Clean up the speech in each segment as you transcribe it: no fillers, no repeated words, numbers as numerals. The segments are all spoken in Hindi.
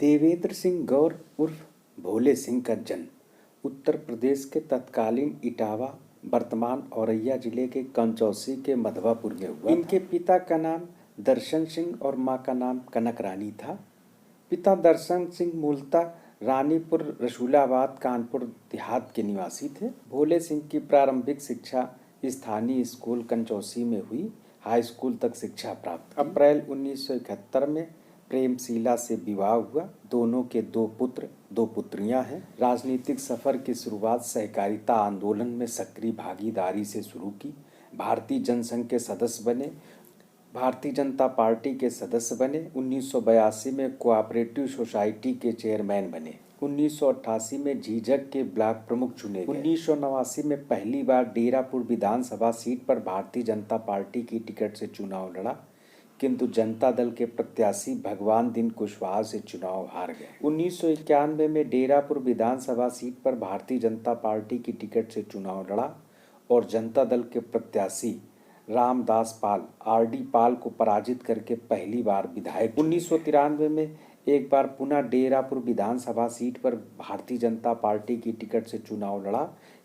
देवेंद्र सिंह गौर उर्फ भोले सिंह का जन्म उत्तर प्रदेश के तत्कालीन इटावा वर्तमान औरैया जिले के कंचौसी के मधवापुर में हुआ। इनके पिता का नाम दर्शन सिंह और मां का नाम कनक रानी था। पिता दर्शन सिंह मूलतः रानीपुर रसूलाबाद कानपुर देहात के निवासी थे। भोले सिंह की प्रारंभिक शिक्षा स्थानीय स्कूल कंचौसी में हुई। हाई स्कूल तक शिक्षा प्राप्त। अप्रैल 1971 में प्रेमशीला से विवाह हुआ। दोनों के 2 पुत्र 2 पुत्रियां हैं। राजनीतिक सफर की शुरुआत सहकारिता आंदोलन में सक्रिय भागीदारी से शुरू की। भारतीय जनसंघ के सदस्य बने। भारतीय जनता पार्टी के सदस्य बने। 1982 में कोऑपरेटिव सोसाइटी के चेयरमैन बने। 1988 में झीझक के ब्लॉक प्रमुख चुने गए। 1989 में पहली बार डेरापुर विधानसभा सीट पर भारतीय जनता पार्टी की टिकट से चुनाव लड़ा, किंतु जनता दल के प्रत्याशी भगवान दीन कुशवाहा से चुनाव हार गए। 1991 में डेरापुर विधानसभा सीट पर भारतीय जनता पार्टी की टिकट से चुनाव लड़ा और जनता दल के प्रत्याशी रामदास पाल आरडी पाल को पराजित करके पहली बार विधायक। 1993 में एक बार पुनः डेरापुर विधानसभा सीट पर भारतीय जनता पार्टी की टिकट से चुनाव लड़ा,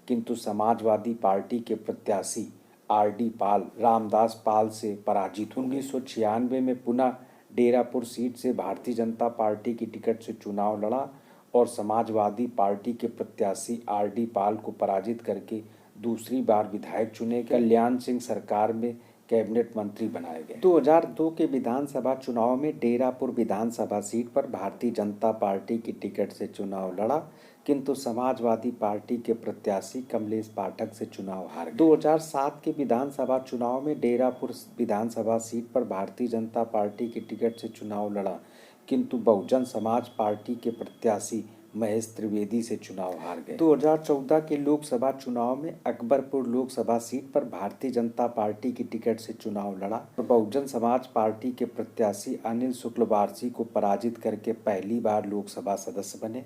किंतु समाजवादी पार्टी के प्रत्याशी आरडी पाल रामदास पाल से पराजित। 1996 में पुनः डेरापुर सीट से भारतीय जनता पार्टी की टिकट से चुनाव लड़ा और समाजवादी पार्टी के प्रत्याशी आरडी पाल को पराजित करके दूसरी बार विधायक चुने गए। कल्याण सिंह सरकार में कैबिनेट मंत्री बनाए गए। 2002 के विधानसभा चुनाव में डेरापुर विधानसभा सीट पर भारतीय जनता पार्टी की टिकट से चुनाव लड़ा, किंतु समाजवादी पार्टी के प्रत्याशी कमलेश पाठक से चुनाव हार गए। 2007 के विधानसभा चुनाव में डेरापुर विधानसभा सीट पर भारतीय जनता पार्टी की टिकट से चुनाव लड़ा, किंतु बहुजन समाज पार्टी के प्रत्याशी महेश त्रिवेदी से चुनाव हार गए। 2014 के लोकसभा चुनाव में अकबरपुर लोकसभा सीट पर भारतीय जनता पार्टी की टिकट से चुनाव लड़ा और बहुजन समाज पार्टी के प्रत्याशी अनिल शुक्लवारसी को पराजित करके पहली बार लोकसभा सदस्य बने।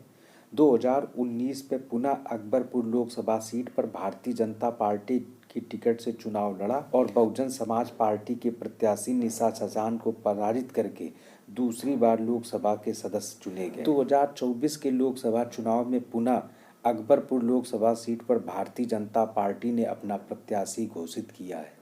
2019 में पुनः अकबरपुर लोकसभा सीट पर भारतीय जनता पार्टी की टिकट से चुनाव लड़ा और बहुजन समाज पार्टी के प्रत्याशी निशा शशान को पराजित करके दूसरी बार लोकसभा के सदस्य चुने गए। 2024 के लोकसभा चुनाव में पुनः अकबरपुर लोकसभा सीट पर भारतीय जनता पार्टी ने अपना प्रत्याशी घोषित किया है।